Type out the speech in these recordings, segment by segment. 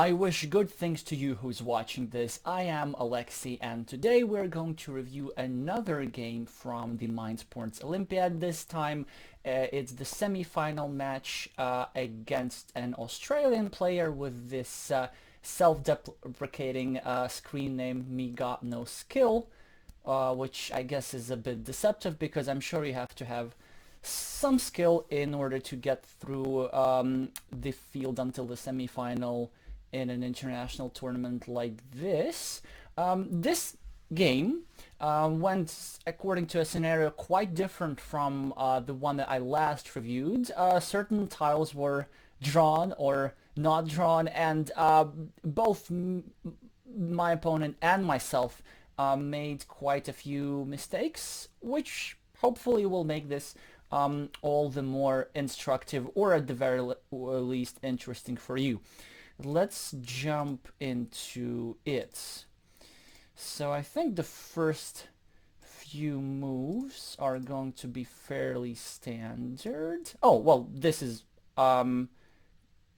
I wish good things to you who's watching this. I am Alexey, and today we're going to review another game from the Mind Sports Olympiad. This time it's the semi-final match against an Australian player with this self-deprecating screen name Megot Noskill, which I guess is a bit deceptive because I'm sure you have to have some skill in order to get through the field until the semi-final in an international tournament like this. This game went according to a scenario quite different from the one that I last reviewed. Certain tiles were drawn or not drawn, and both my opponent and myself made quite a few mistakes, which hopefully will make this all the more instructive, or at the very least interesting for you. Let's jump into it. So I think the first few moves are going to be fairly standard. Oh, well, this is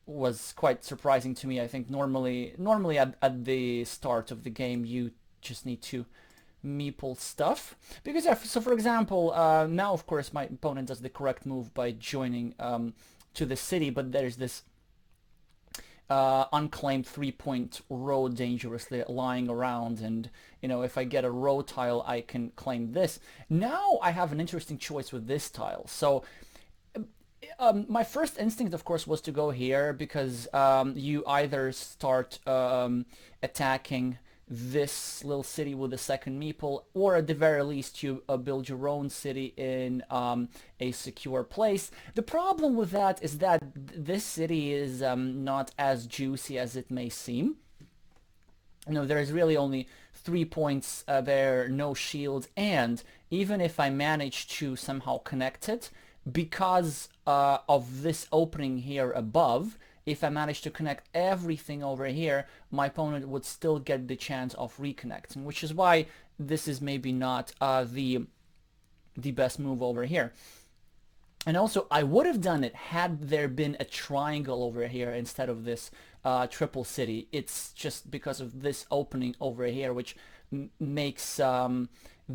was quite surprising to me. I think normally at the start of the game you just need to meeple stuff, because so for example, now of course my opponent does the correct move by joining to the city, but there's this unclaimed 3-point row dangerously lying around, and if I get a row tile I can claim this. Now I have an interesting choice with this tile. So my first instinct of course was to go here, because you either start attacking this little city with a second meeple, or at the very least you build your own city in a secure place. The problem with that is that this city is not as juicy as it may seem. There is really only 3 points there, no shield, and even if I manage to somehow connect it, because of this opening here above, if I manage to connect everything over here, my opponent would still get the chance of reconnecting, which is why this is maybe not the best move over here. And also, I would have done it had there been a triangle over here instead of this triple city. It's just because of this opening over here, which makes the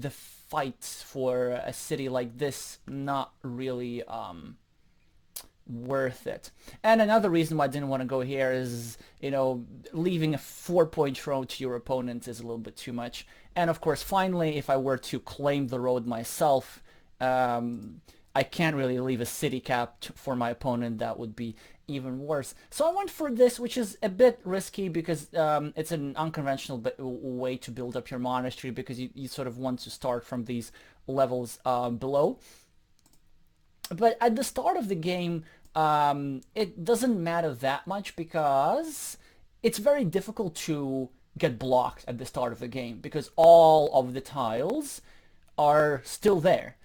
fight for a city like this not really worth it. And another reason why I didn't want to go here is, leaving a 4-point road to your opponent is a little bit too much. And of course, finally, if I were to claim the road myself, I can't really leave a city cap for my opponent. That would be even worse. So I went for this, which is a bit risky because it's an unconventional way to build up your monastery, because you sort of want to start from these levels below. But at the start of the game, it doesn't matter that much, because it's very difficult to get blocked at the start of the game, because all of the tiles are still there.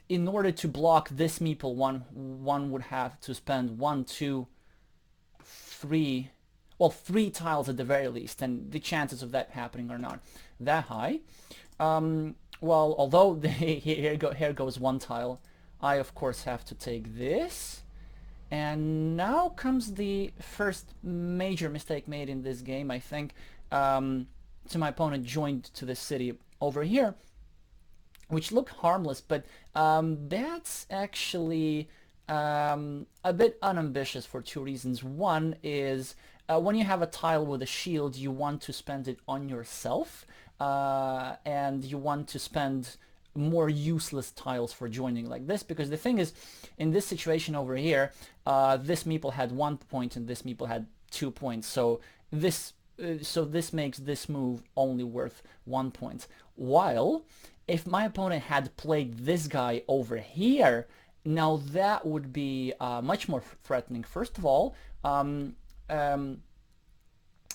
In order to block this meeple, one would have to spend 1, 2, 3, well, 3 tiles at the very least, and the chances of that happening are not that high. Well, although here goes 1 tile, I of course have to take this. And now comes the first major mistake made in this game, I think. So my opponent joined to the city over here, which looked harmless, but that's actually a bit unambitious for 2 reasons. One is when you have a tile with a shield, you want to spend it on yourself, and you want to spend more useless tiles for joining like this, because the thing is, in this situation over here, this meeple had 1 point and this meeple had 2 points, so this makes this move only worth 1 point. While if my opponent had played this guy over here, now that would be much more threatening. First of all, Megot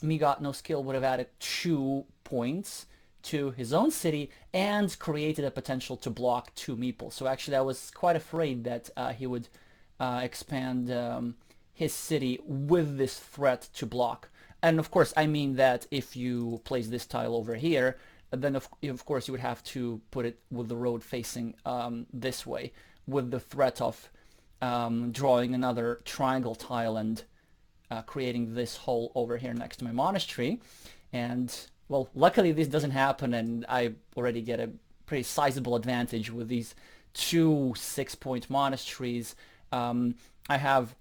Noskill would have added 2 points to his own city and created a potential to block 2 meeples. So actually I was quite afraid that he would expand his city with this threat to block. And of course I mean that if you place this tile over here, then of course you would have to put it with the road facing this way, with the threat of drawing another triangle tile and creating this hole over here next to my monastery. And well, luckily this doesn't happen, and I already get a pretty sizable advantage with these two 6-point monasteries. I have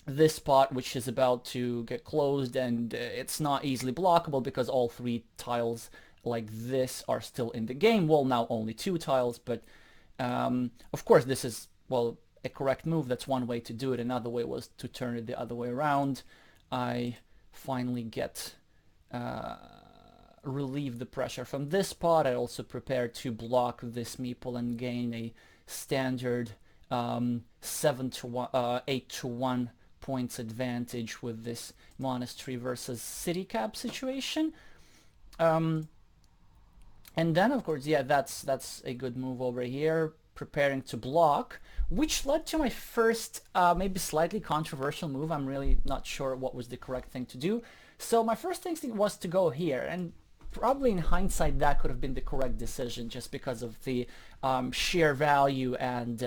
this spot which is about to get closed, and it's not easily blockable because all 3 tiles like this are still in the game. Well, now only 2 tiles, but of course this is, well, a correct move. That's one way to do it. Another way was to turn it the other way around. I finally get relieve the pressure from this spot. I also prepare to block this meeple and gain a standard 7 to 1, 8 to 1 points advantage with this monastery versus city cap situation. And then of course, yeah, that's a good move over here, preparing to block, which led to my first maybe slightly controversial move. I'm really not sure what was the correct thing to do. So my first instinct was to go here, and probably in hindsight that could have been the correct decision just because of the sheer value, and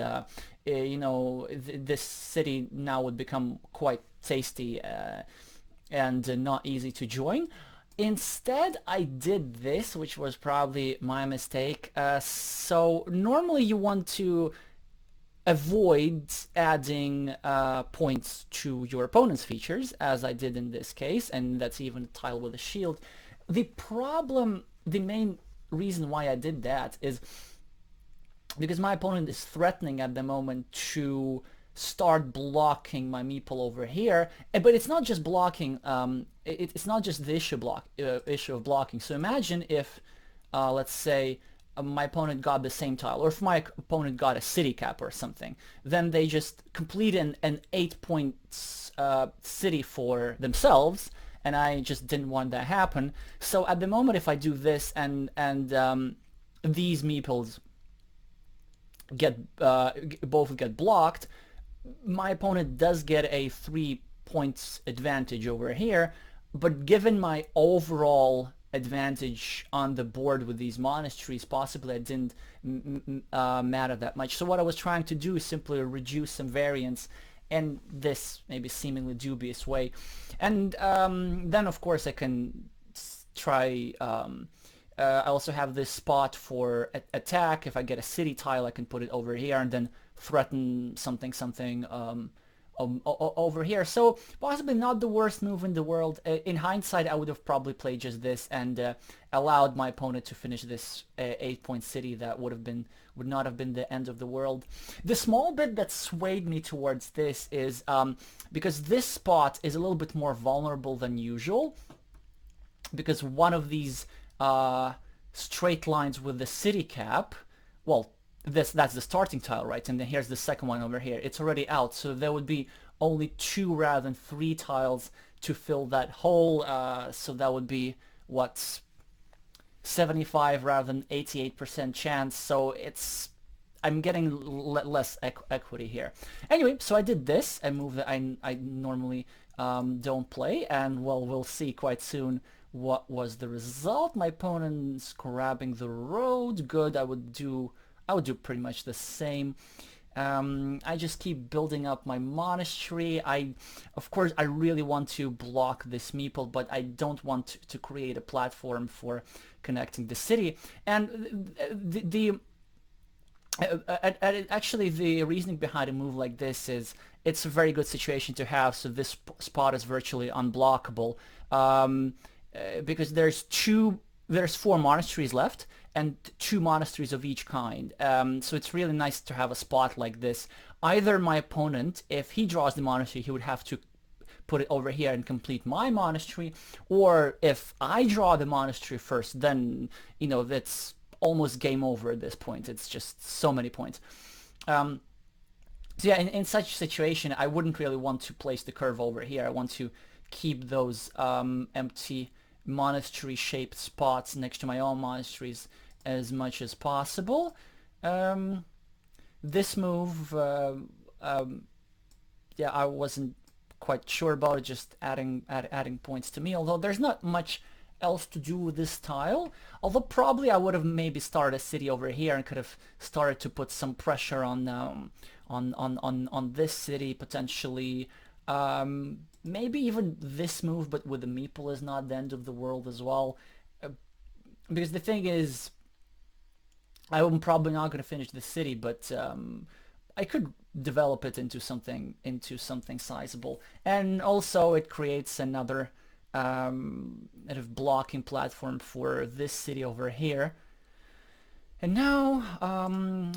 you know, this city now would become quite tasty and not easy to join. Instead, I did this, which was probably my mistake. So normally you want to avoid adding points to your opponent's features, as I did in this case, and that's even a tile with a shield. The problem, the main reason why I did that is because my opponent is threatening at the moment to start blocking my meeple over here, but it's not just blocking, it's not just the issue of blocking. So imagine if, let's say, my opponent got the same tile, or if my opponent got a city cap or something, then they just complete an 8-point city for themselves, and I just didn't want that to happen. So at the moment, if I do this and these meeples both get blocked, my opponent does get a 3 points advantage over here, but given my overall advantage on the board with these monasteries, possibly it didn't matter that much. So what I was trying to do is simply reduce some variance in this maybe seemingly dubious way. And then of course I can try, I also have this spot for attack. If I get a city tile, I can put it over here and then threaten something over here. So possibly not the worst move in the world. In hindsight, I would have probably played just this and allowed my opponent to finish this 8-point city. That would not have been the end of the world. The small bit that swayed me towards this is because this spot is a little bit more vulnerable than usual, because one of these straight lines with the city cap, well, that's the starting tile, right? And then here's the second one over here. It's already out, so there would be only 2 rather than 3 tiles to fill that hole. So that would be, what, 75 rather than 88% chance. So I'm getting less equity here. Anyway, so I did this, a move that I normally don't play, and well, we'll see quite soon what was the result. My opponent's grabbing the road. Good. I would do pretty much the same. I just keep building up my monastery. Of course, I really want to block this meeple, but I don't want to create a platform for connecting the city. And actually, the reasoning behind a move like this is it's a very good situation to have. So this spot is virtually unblockable because there's 4 monasteries left, and 2 monasteries of each kind. So it's really nice to have a spot like this. Either my opponent, if he draws the monastery, he would have to put it over here and complete my monastery, or if I draw the monastery first, then, you know, that's almost game over at this point. It's just so many points. So yeah, in such a situation, I wouldn't really want to place the curve over here. I want to keep those empty monastery-shaped spots next to my own monasteries as much as possible. This move, yeah, I wasn't quite sure about it, just adding points to me, although there's not much else to do with this tile. Although probably I would have maybe started a city over here and could have started to put some pressure on this city potentially. Maybe even this move, but with the meeple is not the end of the world as well. Because the thing is, I'm probably not going to finish the city, but I could develop it into something sizable, and also it creates another kind of blocking platform for this city over here. And now,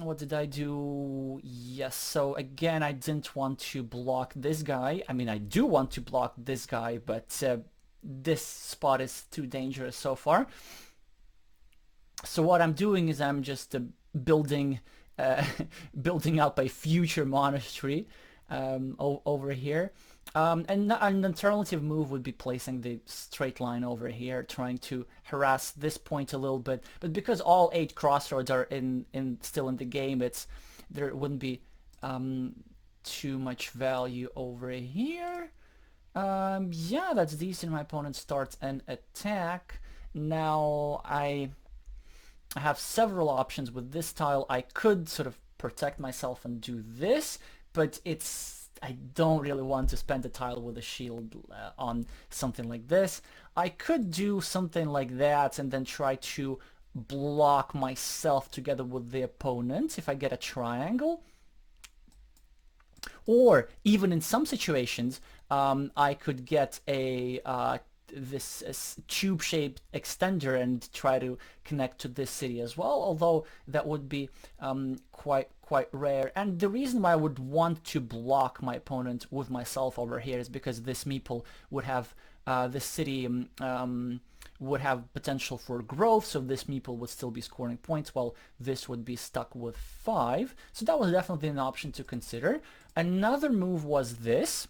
what did I do? Yes, so again, I didn't want to block this guy. I mean, I do want to block this guy, but this spot is too dangerous so far. So what I'm doing is I'm just building building up a future monastery over here. And an alternative move would be placing the straight line over here, trying to harass this point a little bit. But because all 8 crossroads are still in the game, there wouldn't be too much value over here. Yeah, that's decent. My opponent starts an attack. Now I have several options with this tile. I could sort of protect myself and do this, but I don't really want to spend a tile with a shield on something like this. I could do something like that and then try to block myself together with the opponent if I get a triangle. Or even in some situations, I could get this tube-shaped extender and try to connect to this city as well, although that would be quite rare. And the reason why I would want to block my opponent with myself over here is because this meeple would have this city would have potential for growth, so this meeple would still be scoring points while this would be stuck with 5. So that was definitely an option to consider. Another move was this,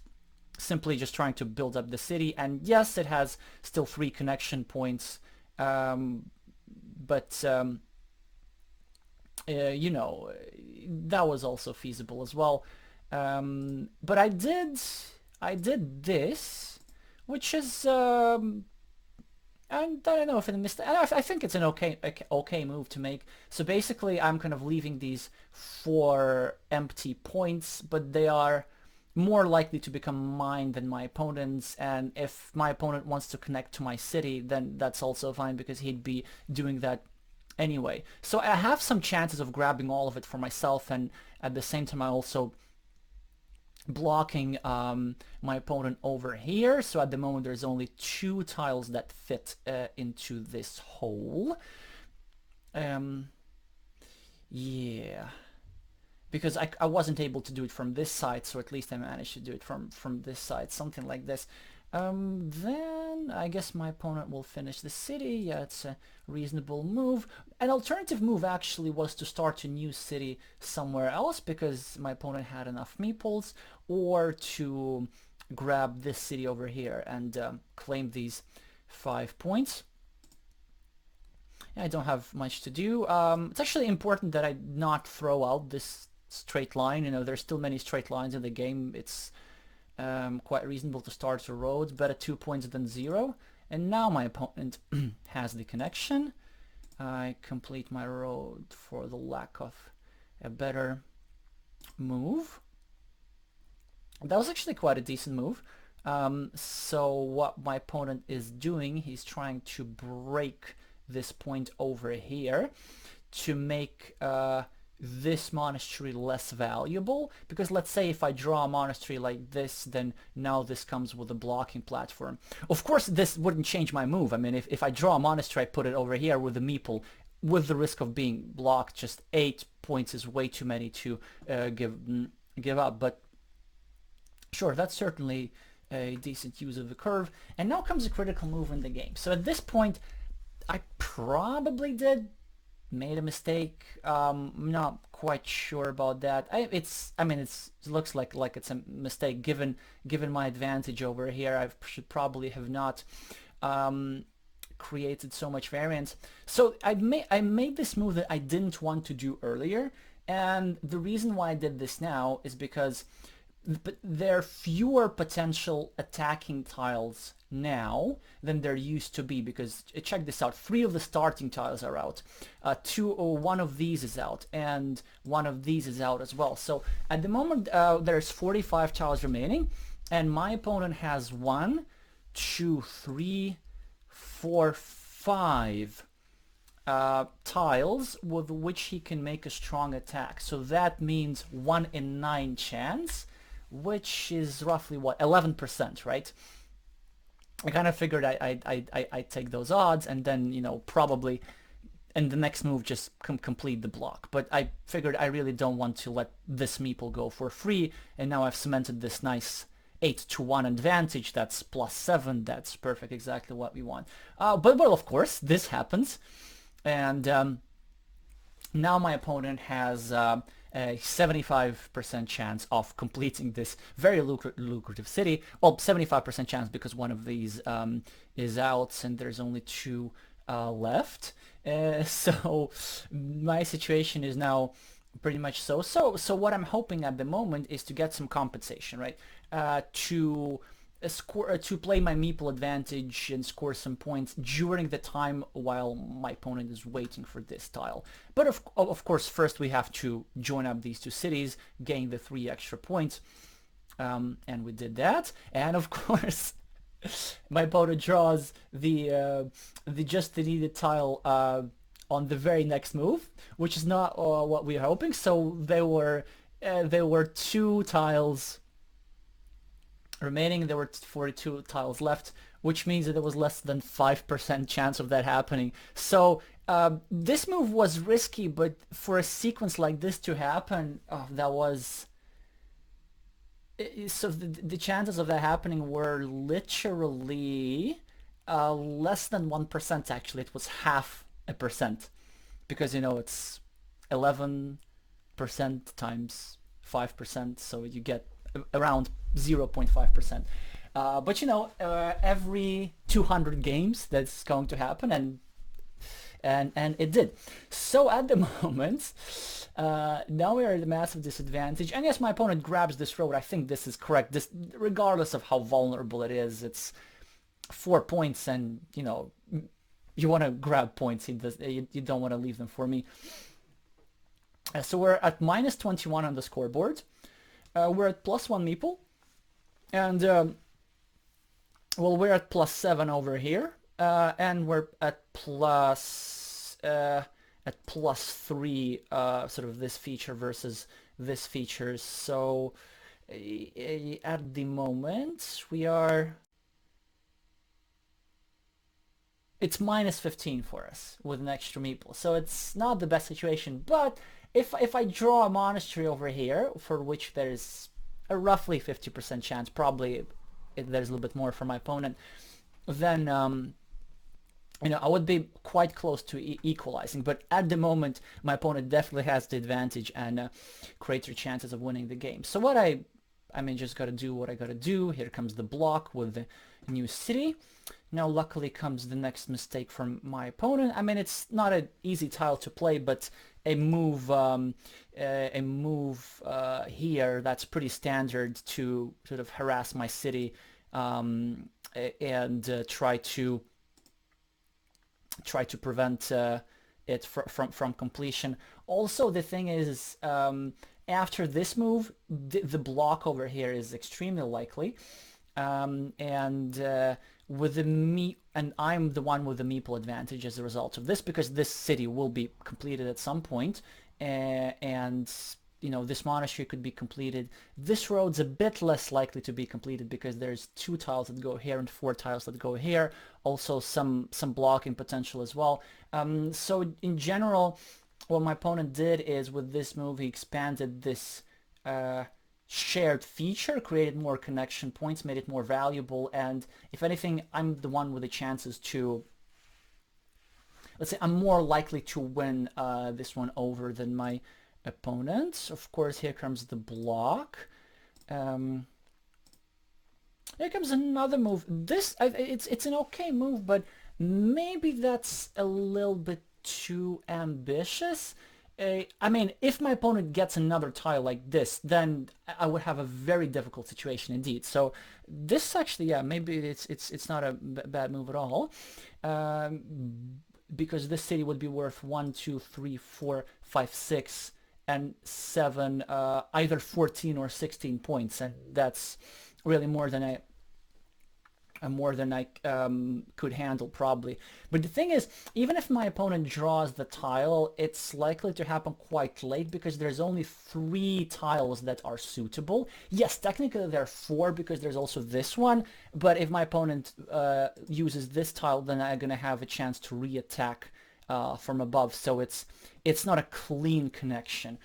simply just trying to build up the city, and yes, it has still 3 connection points, but you know, that was also feasible as well. But I did this, which is and I don't know if it's a mistake. I think it's an okay move to make. So basically, I'm kind of leaving these 4 empty points, but they are more likely to become mine than my opponent's, and if my opponent wants to connect to my city, then that's also fine because he'd be doing that anyway. So I have some chances of grabbing all of it for myself, and at the same time I also blocking my opponent over here. So at the moment there's only 2 tiles that fit into this hole. Yeah, because I wasn't able to do it from this side, so at least I managed to do it from this side, something like this. Then I guess my opponent will finish the city. Yeah, it's a reasonable move. An alternative move actually was to start a new city somewhere else because my opponent had enough meeples, or to grab this city over here and claim these 5 points. I don't have much to do. It's actually important that I not throw out this straight line. You know, there's still many straight lines in the game. It's quite reasonable to start a road, better 2 points than 0. And now my opponent has the connection. I complete my road for the lack of a better move. That was actually quite a decent move. So what my opponent is doing, he's trying to break this point over here to make this monastery less valuable, because let's say if I draw a monastery like this, then now this comes with a blocking platform. Of course this wouldn't change my move. I mean, if I draw a monastery, I put it over here with a meeple, with the risk of being blocked. Just 8 points is way too many to give up, but sure, that's certainly a decent use of the curve. And now comes a critical move in the game. So at this point I probably made a mistake. I'm not quite sure about that. It looks like it's a mistake given my advantage over here. I should probably have not created so much variance. So I made this move that I didn't want to do earlier, and the reason why I did this now is because but there are fewer potential attacking tiles now than there used to be, because check this out, 3 of the starting tiles are out, one of these is out, and one of these is out as well. So at the moment there's 45 tiles remaining, and my opponent has 1, 2, 3, 4, 5 tiles with which he can make a strong attack. So that means 1 in 9 chance, which is roughly what, 11%, right? I kind of figured I'd take those odds, and then, you know, probably in the next move just complete the block. But I figured I really don't want to let this meeple go for free, and now I've cemented this nice 8-1 advantage. That's +7. That's perfect, exactly what we want. But well, of course, this happens, and now my opponent has a 75% chance of completing this very lucrative city. Well, 75% chance because one of these is out and there's only 2 left. So my situation is now pretty much so what I'm hoping at the moment is to get some compensation, right? To play my meeple advantage and score some points during the time while my opponent is waiting for this tile. But of course, first we have to join up these 2 cities, gain the 3 extra points, and we did that. And of course, my opponent draws the just the needed tile on the very next move, which is not what we were hoping. So there were 2 tiles remaining. There were 42 tiles left, which means that there was less than 5% chance of that happening. So this move was risky, but for a sequence like this to happen, that was... So the chances of that happening were literally less than 1%, actually. It was 0.5%, because, you know, it's 11% times 5%, so you get around 0.5%. But, you know, every 200 games that's going to happen, and it did. So at the moment, now we are at a massive disadvantage. And yes, my opponent grabs this road. I think this is correct. This, regardless of how vulnerable it is, it's 4 points, and, you know, you want to grab points. You don't want to leave them for me. So we're at -21 on the scoreboard. We're at +1 meeple, and well, we're at +7 over here, and we're at +3, sort of this feature versus this feature. So at the moment we are, it's -15 for us with an extra meeple, so it's not the best situation. But if I draw a monastery over here, for which there's a roughly 50% chance, probably there's a little bit more for my opponent, then you know, I would be quite close to equalizing. But at the moment, my opponent definitely has the advantage and greater chances of winning the game. So what I mean, just gotta do what I gotta do. Here comes the block with the new city. Now luckily comes the next mistake from my opponent. I mean, it's not an easy tile to play, but a move here that's pretty standard to sort of harass my city and try to prevent it from completion. Also, the thing is, after this move, the block over here is extremely likely, and with the and I'm the one with the meeple advantage as a result of this, because this city will be completed at some point, and you know, this monastery could be completed. This road's a bit less likely to be completed because there's 2 tiles that go here and 4 tiles that go here. Also some blocking potential as well. So in general, what my opponent did is, with this move, he expanded this shared feature, created more connection points, made it more valuable, and if anything, I'm the one with the chances to, let's say, I'm more likely to win this one over than my opponent. Of course, here comes the block. Here comes another move. This, it's an okay move, but maybe that's a little bit too ambitious. I mean, if my opponent gets another tile like this, then I would have a very difficult situation indeed. So this actually, yeah, maybe it's not a bad move at all, because this city would be worth 1, 2, 3, 4, 5, 6, and 7, either 14 or 16 points, and that's really more than I could handle probably. But the thing is, even if my opponent draws the tile, it's likely to happen quite late because there's only 3 tiles that are suitable. Yes, technically there are 4 because there's also this one, but if my opponent uses this tile, then I'm gonna have a chance to re-attack from above, so it's not a clean connection.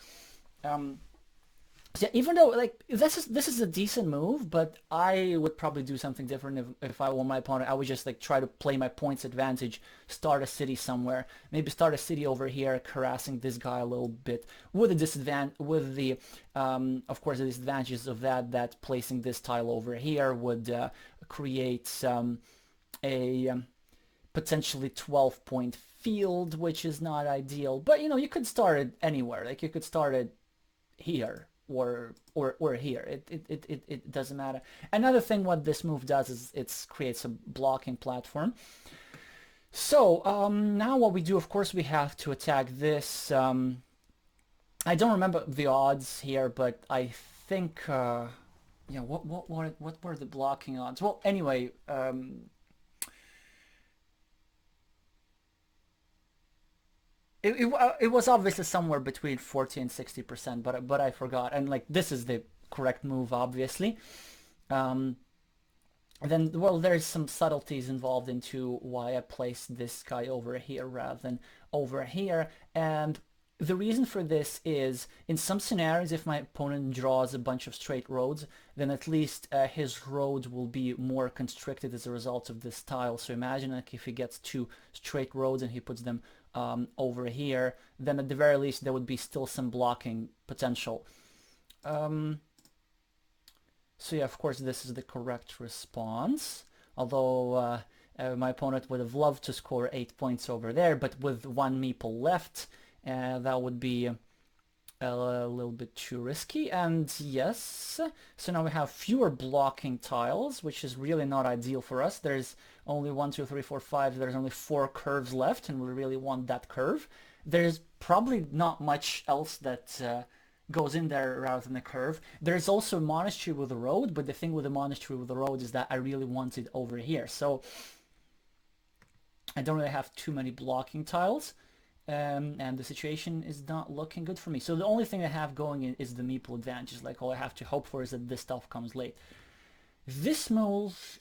So yeah, even though like this is a decent move, but I would probably do something different if I were my opponent. I would just like try to play my points advantage, start a city somewhere, maybe start a city over here, harassing this guy a little bit with the disadvantage, with the of course the disadvantages of that placing this tile over here would create a potentially 12-point field, which is not ideal. But you know, you could start it anywhere. Like you could start it here or here. It doesn't matter. Another thing what this move does is it creates a blocking platform. So now what we do, of course, we have to attack this. I don't remember the odds here, but I think yeah, what were the blocking odds? Well, anyway, it was obviously somewhere between 40 and 60%, but I forgot. And like this is the correct move, obviously. Then, well, there's some subtleties involved into why I placed this guy over here rather than over here. And the reason for this is, in some scenarios, if my opponent draws a bunch of straight roads, then at least his road will be more constricted as a result of this tile. So imagine like if he gets 2 straight roads and he puts them over here, then at the very least there would be still some blocking potential. So yeah, of course this is the correct response, although my opponent would have loved to score 8 points over there, but with 1 meeple left, that would be a little bit too risky. And yes, so now we have fewer blocking tiles, which is really not ideal for us. There's only 1, 2, 3, 4, 5, there's only 4 curves left, and we really want that curve. There's probably not much else that goes in there rather than a curve. There's also a monastery with a road, but the thing with the monastery with the road is that I really want it over here. So I don't really have too many blocking tiles. And the situation is not looking good for me. So the only thing I have going is the meeple advantage. Like all I have to hope for is that this stuff comes late. This move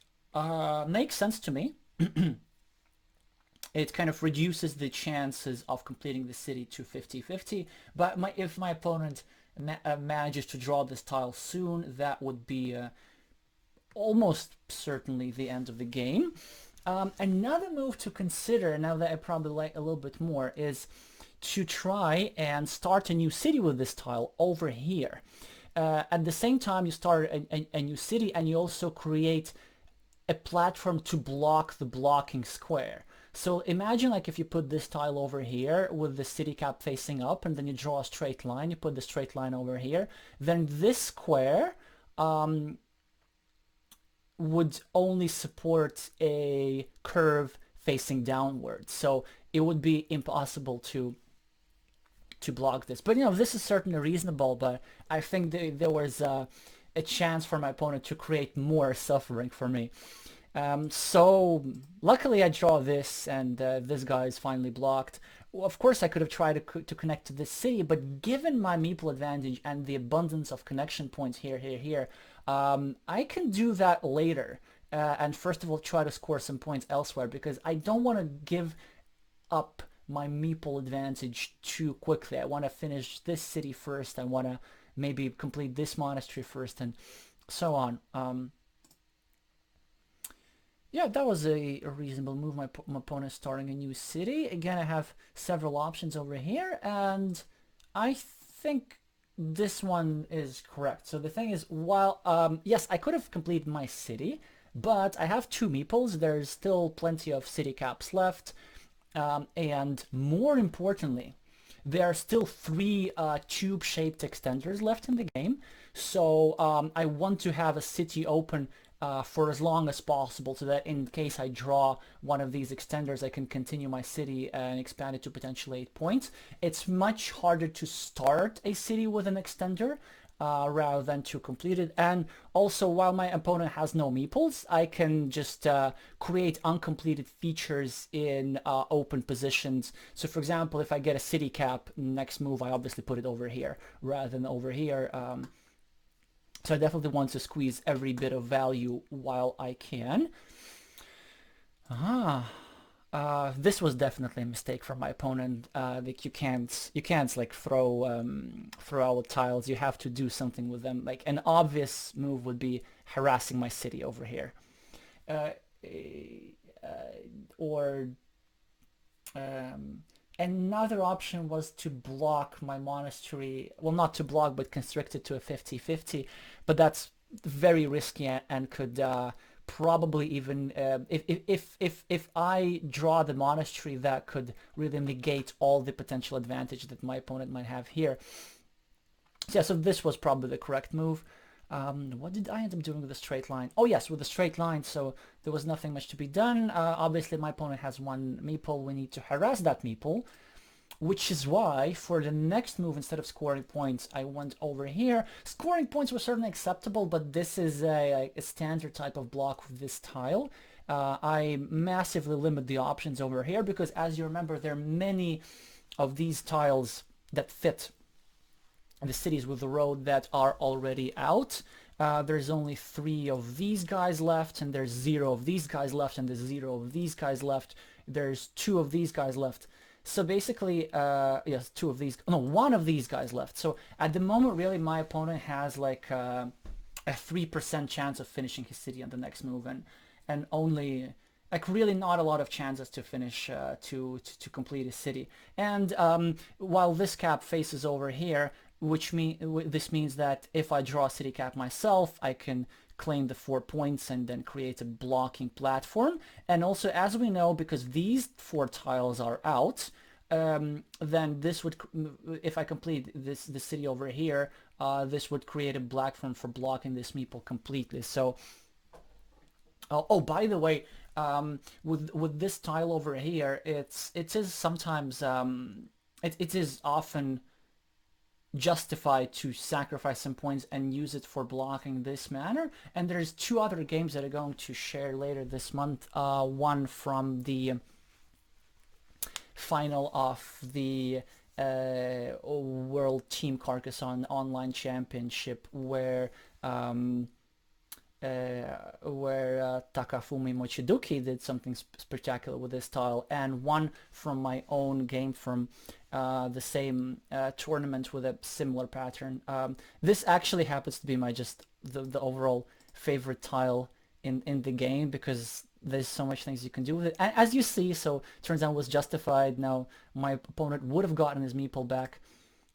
makes sense to me. It kind of reduces the chances of completing the city to 50-50. But if my opponent manages to draw this tile soon, that would be almost certainly the end of the game. Another move to consider, now that I probably like a little bit more, is to try and start a new city with this tile over here. At the same time, you start a new city, and you also create a platform to block the blocking square. So imagine like if you put this tile over here with the city cap facing up, and then you draw a straight line, you put the straight line over here, then this square would only support a curve facing downward, so it would be impossible to block this. But you know, this is certainly reasonable, but I think there was a chance for my opponent to create more suffering for me. So luckily I draw this, and this guy is finally blocked. Well, of course I could have tried to connect to this city, but given my meeple advantage and the abundance of connection points here, I can do that later, and first of all try to score some points elsewhere, because I don't want to give up my meeple advantage too quickly. I want to finish this city first. I want to maybe complete this monastery first, and so on. Yeah, that was a reasonable move. My opponent starting a new city. Again, I have several options over here, and I think this one is correct. So the thing is, while yes, I could have completed my city, but I have 2 meeples. There's still plenty of city caps left, and more importantly, there are still three tube-shaped extenders left in the game. So I want to have a city open for as long as possible, so that in case I draw one of these extenders, I can continue my city and expand it to potentially 8 points. It's much harder to start a city with an extender rather than to complete it. And also, while my opponent has no meeples, I can just create uncompleted features in open positions. So for example, if I get a city cap, next move I obviously put it over here rather than over here. So I definitely want to squeeze every bit of value while I can. This was definitely a mistake from my opponent. Like you can't like throw out tiles. You have to do something with them. Like an obvious move would be harassing my city over here, uh, or another option was to block my monastery. Well, not to block, but constrict it to a 50-50. But that's very risky and could probably even if I draw the monastery, that could really negate all the potential advantage that my opponent might have here. So yeah, so this was probably the correct move. What did I end up doing with the straight line? Oh yes, with the straight line, so there was nothing much to be done. Obviously my opponent has one meeple. We need to harass that meeple, which is why for the next move, instead of scoring points, I went over here. Scoring points were certainly acceptable, but this is a standard type of block with this tile. I massively limit the options over here because, as you remember, there are many of these tiles that fit the cities with the road that are already out. There's only 3 of these guys left, and there's 0 of these guys left, and there's 0 of these guys left. There's 2 of these guys left. So basically, yes, 2 of these, no, 1 of these guys left. So at the moment, really, my opponent has like a 3% chance of finishing his city on the next move, and only like really not a lot of chances to finish to complete his city. And while this cap faces over here, this means that if I draw a city cap myself, I can claim the 4 points and then create a blocking platform. And also, as we know, because these 4 tiles are out, then this would, if I complete the city over here, this would create a platform for blocking this meeple completely. So, oh, by the way, with this tile over here, it is sometimes it is often justified to sacrifice some points and use it for blocking this manner. And there's 2 other games that I'm going to share later this month. One from the final of the World Team Carcassonne Online Championship, where Takafumi Mochiduki did something spectacular with this tile, and one from my own game from the same tournament with a similar pattern. This actually happens to be my the overall favorite tile in the game, because there's so much things you can do with it. And as you see, so turns out it was justified. Now my opponent would have gotten his meeple back.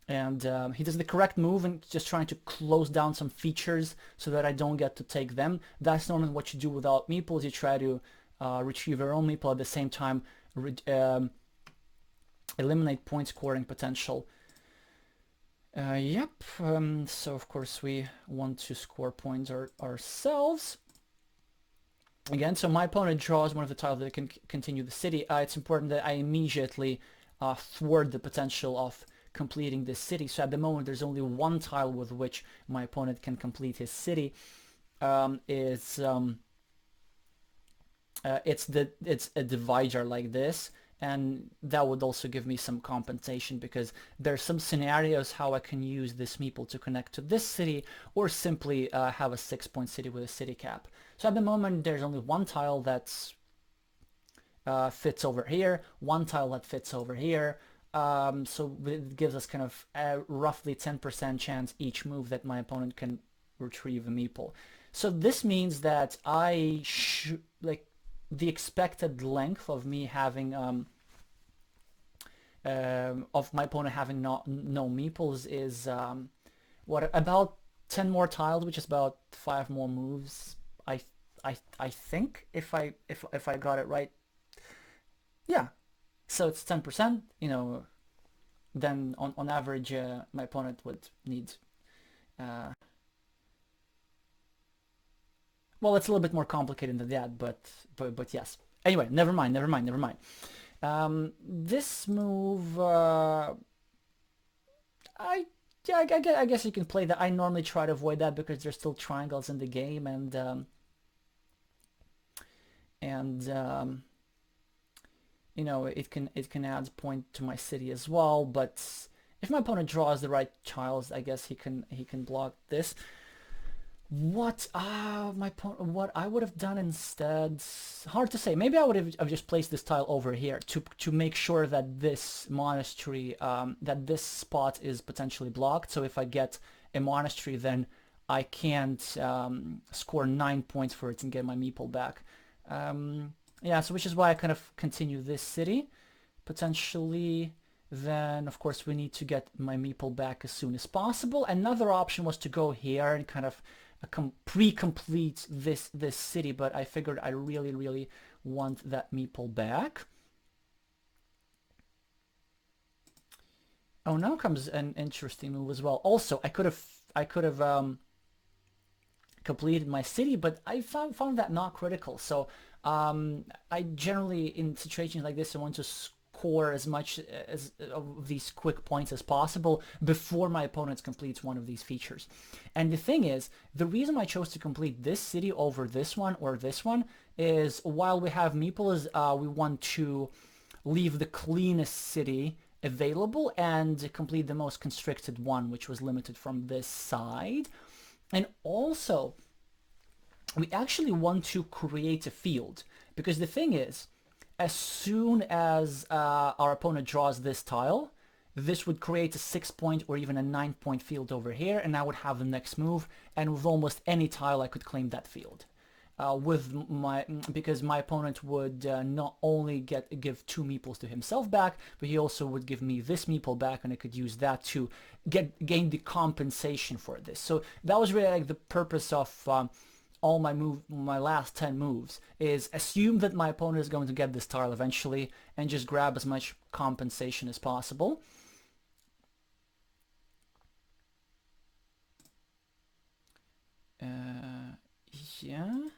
And he does the correct move and just trying to close down some features so that I don't get to take them. That's normally what you do without meeples. You try to retrieve your own meeple, at the same time eliminate point scoring potential. Yep, so of course we want to score points ourselves. Again, so my opponent draws one of the tiles that can continue the city. It's important that I immediately thwart the potential of completing this city. So at the moment there's only 1 tile with which my opponent can complete his city. It's a divider like this, and that would also give me some compensation, because there's some scenarios how I can use this meeple to connect to this city, or simply have a 6-point city with a city cap. So at the moment there's only 1 tile that's fits over here, 1 tile that fits over here. So it gives us kind of a roughly 10% chance each move that my opponent can retrieve a meeple. So this means that I like the expected length of me having of my opponent having no meeples is what, about 10 more tiles, which is about 5 more moves. I think if I got it right. Yeah. So it's 10%, you know, then on average my opponent would need uh, well, it's a little bit more complicated than that, but yes. Anyway, never mind, never mind, never mind. This move, I guess you can play that. I normally try to avoid that because there's still triangles in the game, and you know, it can add point to my city as well. But if my opponent draws the right tiles, I guess he can block this. What what I would have done instead, hard to say. Maybe I would have just placed this tile over here to make sure that this monastery, that this spot is potentially blocked. So if I get a monastery, then I can't score 9 points for it and get my meeple back. Yeah, so which is why I kind of continue this city potentially. Then of course we need to get my meeple back as soon as possible. Another option was to go here and kind of pre-complete this city, but I figured I really want that meeple back. Oh, now comes an interesting move as well. Also, I could have completed my city, but I found that not critical. So I generally, in situations like this, I want to score as much as of these quick points as possible before my opponent completes one of these features. And the thing is, the reason I chose to complete this city over this one or this one is, while we have meeples, we want to leave the cleanest city available and complete the most constricted one, which was limited from this side. And also, we actually want to create a field, because the thing is, as soon as our opponent draws this tile, this would create a 6-point or even a 9-point field over here, and I would have the next move, and with almost any tile I could claim that field. Because my opponent would not only give 2 meeples to himself back, but he also would give me this meeple back, and I could use that to gain the compensation for this. So that was really like the purpose of all my last 10 moves, is assume that my opponent is going to get this tile eventually and just grab as much compensation as possible. Yeah.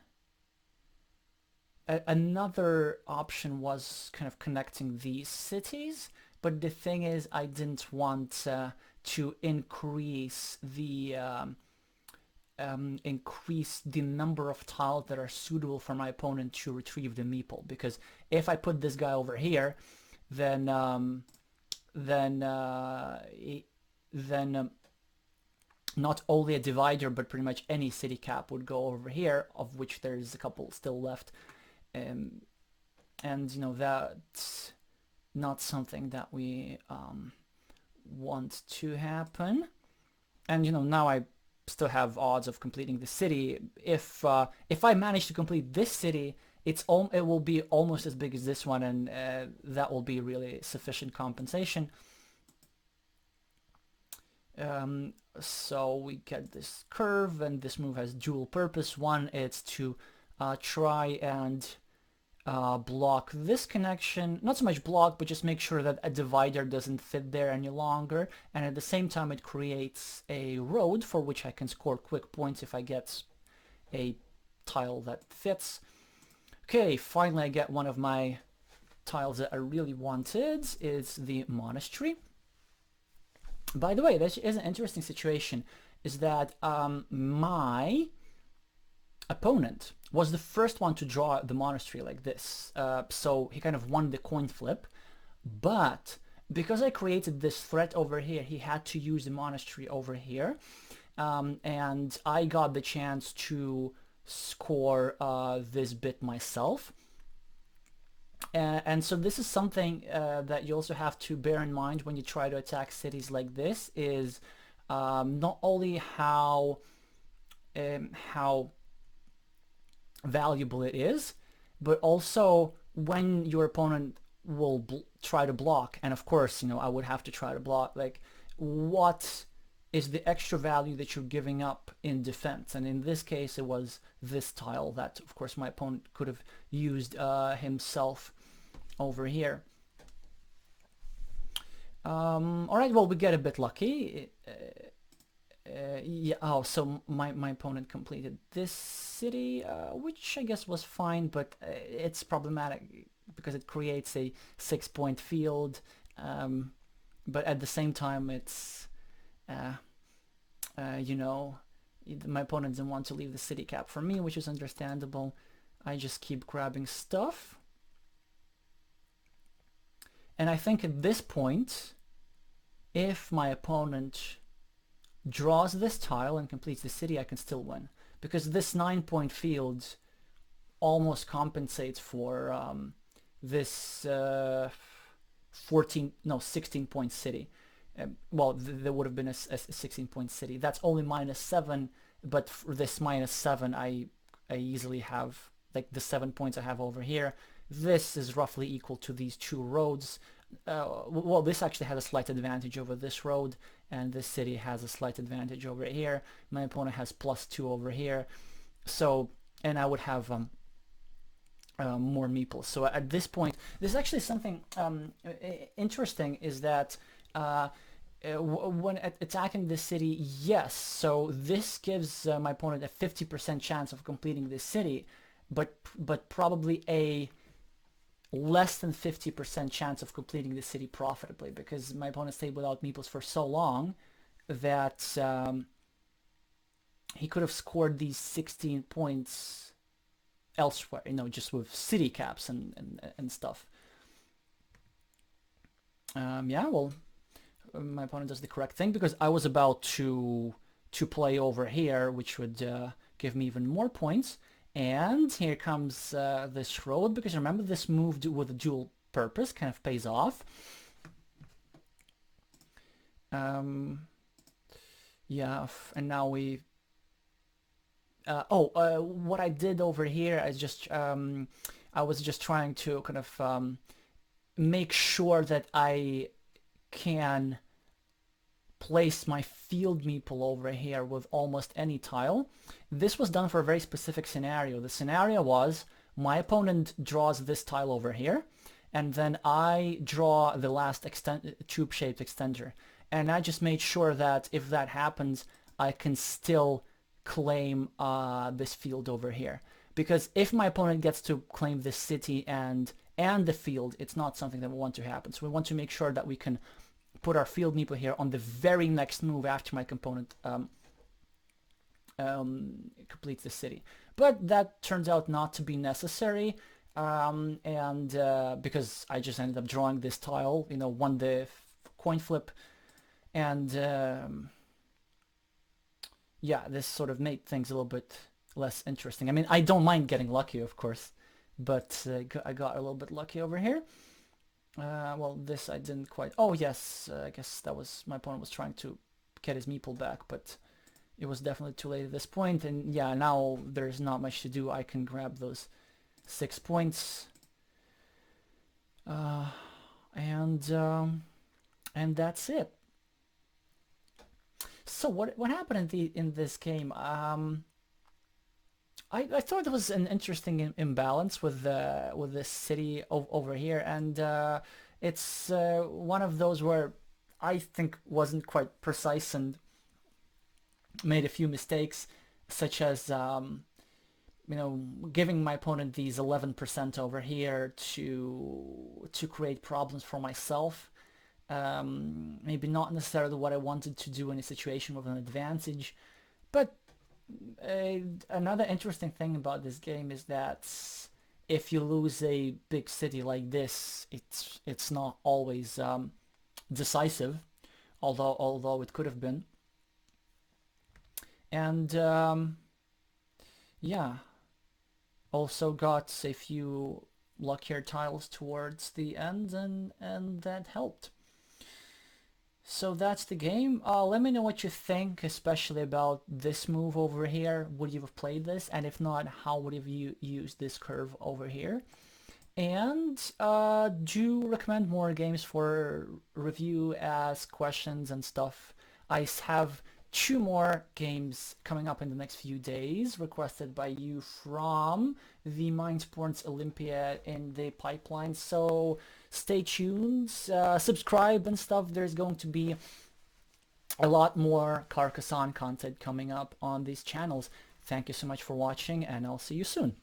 Another option was kind of connecting these cities, but the thing is, I didn't want to increase the number of tiles that are suitable for my opponent to retrieve the meeple, because if I put this guy over here, then not only a divider, but pretty much any city cap would go over here, of which there's a couple still left, and you know, that's not something that we want to happen. And you know, now I still have odds of completing the city. If I manage to complete this city, it will be almost as big as this one, and that will be really sufficient compensation. So we get this curve, and this move has dual purpose. One, it's to try and block this connection, not so much block, but just make sure that a divider doesn't fit there any longer, and at the same time it creates a road for which I can score quick points if I get a tile that fits. Okay, finally I get one of my tiles that I really wanted. It's the monastery. By the way, this is an interesting situation, is that my opponent was the first one to draw the monastery like this, so he kind of won the coin flip, but because I created this threat over here, he had to use the monastery over here, and I got the chance to score this bit myself. And so this is something that you also have to bear in mind when you try to attack cities like this, is not only how valuable it is, but also when your opponent will try to block. And of course, you know, I would have to try to block, like, what is the extra value that you're giving up in defense. And in this case, it was this tile that, of course, my opponent could have used himself over here. All right, well, we get a bit lucky. Yeah. Oh, so my opponent completed this city, which I guess was fine, but it's problematic because it creates a 6-point field. Um, but at the same time, it's uh, you know, my opponent didn't want to leave the city cap for me, which is understandable. I just keep grabbing stuff, and I think at this point, if my opponent draws this tile and completes the city, I can still win, because this 9-point field almost compensates for this 16-point city. Well, there would have been a 16-point city. That's only -7, but for this -7, I easily have, like, the 7 points I have over here. This is roughly equal to these two roads. Well, this actually has a slight advantage over this road, and this city has a slight advantage over here. My opponent has +2 over here, so, and I would have more meeples. So at this point, there's actually something interesting, is that when attacking this city, yes, so this gives my opponent a 50% chance of completing this city, but probably a less than 50% chance of completing the city profitably, because my opponent stayed without meeples for so long that he could have scored these 16 points elsewhere, just with city caps and stuff. Yeah, well, my opponent does the correct thing, because I was about to play over here, which would give me even more points. And here comes this road, because remember, this move with a dual purpose kind of pays off. Yeah, and now we... what I did over here is just... I was just trying to kind of make sure that I can place my field meeple over here with almost any tile. This was done for a very specific scenario. The scenario was my opponent draws this tile over here, and then I draw the last tube-shaped extender. And I just made sure that if that happens, I can still claim this field over here. Because if my opponent gets to claim this city and the field, it's not something that we want to happen. So we want to make sure that we can put our field meeple here on the very next move after my opponent completes the city. But that turns out not to be necessary, and because I just ended up drawing this tile, won the coin flip, and yeah, this sort of made things a little bit less interesting. I mean, I don't mind getting lucky, of course, but I got a little bit lucky over here. Well, this I didn't quite... Oh, yes, I guess that was... My opponent was trying to get his meeple back, but it was definitely too late at this point. And yeah, now there's not much to do. I can grab those 6 points. And that's it. So what happened in this game? I thought it was an interesting imbalance with this city over here, and it's one of those where I think wasn't quite precise and made a few mistakes, such as giving my opponent these 11% over here to create problems for myself. Maybe not necessarily what I wanted to do in a situation with an advantage, but another interesting thing about this game is that if you lose a big city like this, it's not always decisive, although it could have been. And yeah, also got a few luckier tiles towards the end, and that helped. So that's the game. Let me know what you think, especially about this move over here. Would you have played this? And if not, how would you use this curve over here? And do recommend more games for review, ask questions and stuff. I have 2 more games coming up in the next few days, requested by you from the Mind Sports Olympiad in the pipeline. So stay tuned, subscribe and stuff. There's going to be a lot more Carcassonne content coming up on these channels. Thank you so much for watching, and I'll see you soon.